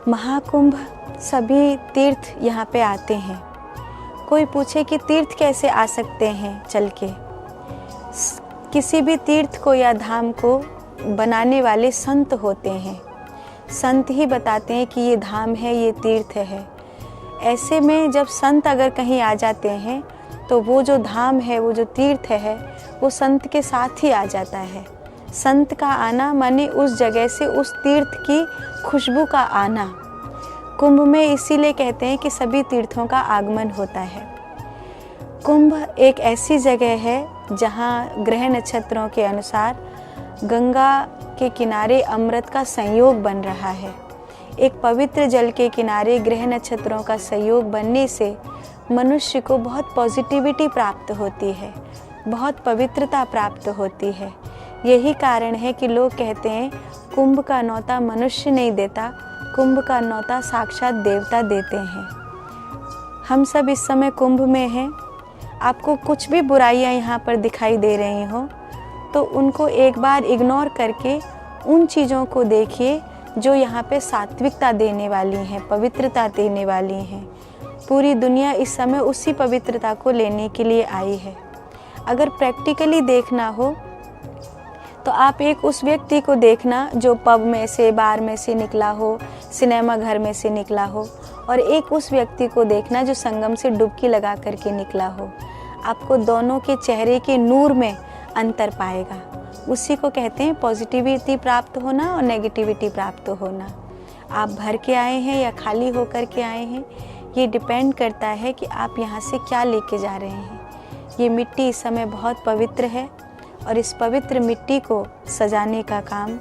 महाकुंभ सभी तीर्थ यहाँ पे आते हैं। कोई पूछे कि तीर्थ कैसे आ सकते हैं चल के। किसी भी तीर्थ को या धाम को बनाने वाले संत होते हैं। संत ही बताते हैं कि ये धाम है, ये तीर्थ है। ऐसे में जब संत अगर कहीं आ जाते हैं तो वो जो धाम है, वो जो तीर्थ है, वो संत के साथ ही आ जाता है। संत का आना माने उस जगह से उस तीर्थ की खुशबू का आना। कुंभ में इसीलिए कहते हैं कि सभी तीर्थों का आगमन होता है। कुंभ एक ऐसी जगह है जहाँ ग्रह नक्षत्रों के अनुसार गंगा के किनारे अमृत का संयोग बन रहा है। एक पवित्र जल के किनारे ग्रह नक्षत्रों का संयोग बनने से मनुष्य को बहुत पॉजिटिविटी प्राप्त होती है, बहुत पवित्रता प्राप्त होती है। यही कारण है कि लोग कहते हैं कुंभ का न्योता मनुष्य नहीं देता, कुंभ का न्योता साक्षात देवता देते हैं। हम सब इस समय कुंभ में हैं। आपको कुछ भी बुराइयां यहाँ पर दिखाई दे रही हो तो उनको एक बार इग्नोर करके उन चीज़ों को देखिए जो यहाँ पे सात्विकता देने वाली हैं, पवित्रता देने वाली हैं। पूरी दुनिया इस समय उसी पवित्रता को लेने के लिए आई है। अगर प्रैक्टिकली देखना हो तो आप एक उस व्यक्ति को देखना जो पब में से, बार में से निकला हो, सिनेमा घर में से निकला हो, और एक उस व्यक्ति को देखना जो संगम से डुबकी लगा करके निकला हो। आपको दोनों के चेहरे के नूर में अंतर पाएगा। उसी को कहते हैं पॉजिटिविटी प्राप्त होना और नेगेटिविटी प्राप्त होना। आप भर के आए हैं या खाली होकर के आए हैं, ये डिपेंड करता है कि आप यहाँ से क्या लेके जा रहे हैं। ये मिट्टी इस समय बहुत पवित्र है और इस पवित्र मिट्टी को सजाने का काम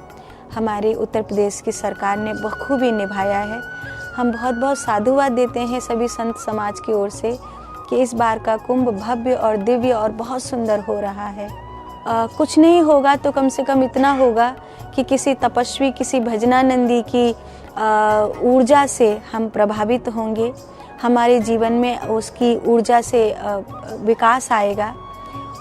हमारे उत्तर प्रदेश की सरकार ने बखूबी निभाया है। हम बहुत बहुत साधुवाद देते हैं सभी संत समाज की ओर से कि इस बार का कुंभ भव्य और दिव्य और बहुत सुंदर हो रहा है। कुछ नहीं होगा तो कम से कम इतना होगा कि किसी तपस्वी, किसी भजनानंदी की ऊर्जा से हम प्रभावित होंगे। हमारे जीवन में उसकी ऊर्जा से विकास आएगा।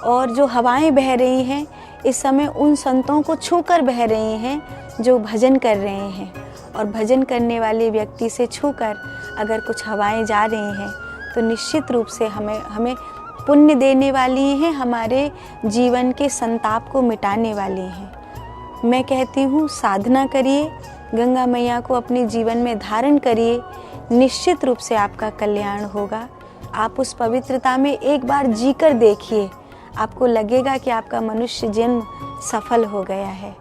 और जो हवाएं बह रही हैं इस समय उन संतों को छूकर बह रही हैं जो भजन कर रहे हैं। और भजन करने वाले व्यक्ति से छूकर अगर कुछ हवाएं जा रही हैं तो निश्चित रूप से हमें पुण्य देने वाली हैं, हमारे जीवन के संताप को मिटाने वाली हैं। मैं कहती हूँ साधना करिए, गंगा मैया को अपने जीवन में धारण करिए, निश्चित रूप से आपका कल्याण होगा। आप उस पवित्रता में एक बार जीकर देखिए, आपको लगेगा कि आपका मनुष्य जन्म सफल हो गया है।